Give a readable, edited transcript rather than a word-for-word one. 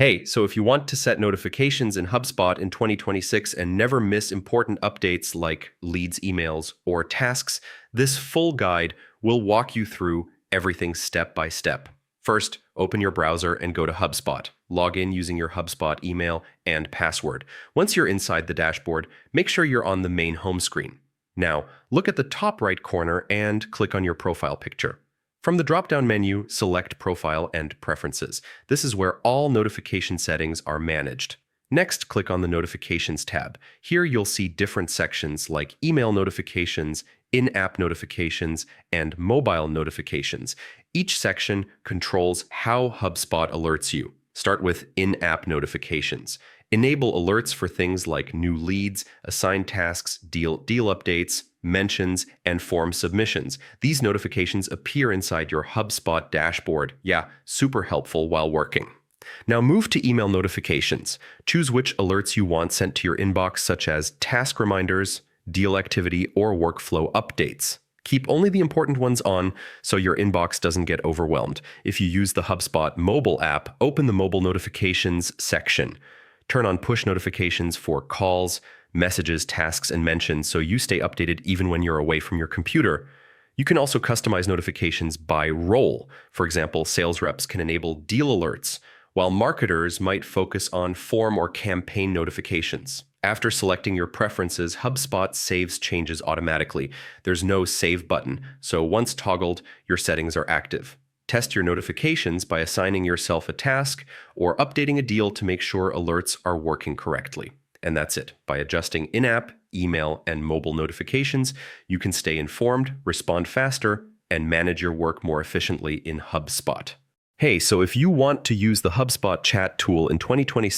Hey, so if you want to set notifications in HubSpot in 2026 and never miss important updates like leads, emails, or tasks, this full guide will walk you through everything step by step. First, open your browser and go to HubSpot. Log in using your HubSpot email and password. Once you're inside the dashboard, make sure you're on the main home screen. Now, look at the top right corner and click on your profile picture. From the drop-down menu, select Profile and Preferences. This is where all notification settings are managed. Next, click on the Notifications tab. Here you'll see different sections like Email Notifications, In-App Notifications, and Mobile Notifications. Each section controls how HubSpot alerts you. Start with In-App Notifications. Enable alerts for things like new leads, assigned tasks, deal updates, mentions, and form submissions. These notifications appear inside your HubSpot dashboard. Yeah, super helpful while working. Now move to email notifications. Choose which alerts you want sent to your inbox, such as task reminders, deal activity, or workflow updates. Keep only the important ones on so your inbox doesn't get overwhelmed. If you use the HubSpot mobile app, open the mobile notifications section. Turn on push notifications for calls, messages, tasks, and mentions so you stay updated even when you're away from your computer. You can also customize notifications by role. For example, sales reps can enable deal alerts, while marketers might focus on form or campaign notifications. After selecting your preferences, HubSpot saves changes automatically. There's no save button, so once toggled, your settings are active. Test your notifications by assigning yourself a task or updating a deal to make sure alerts are working correctly. And that's it. By adjusting in-app, email, and mobile notifications, you can stay informed, respond faster, and manage your work more efficiently in HubSpot. Hey, so if you want to use the HubSpot chat tool in 2026,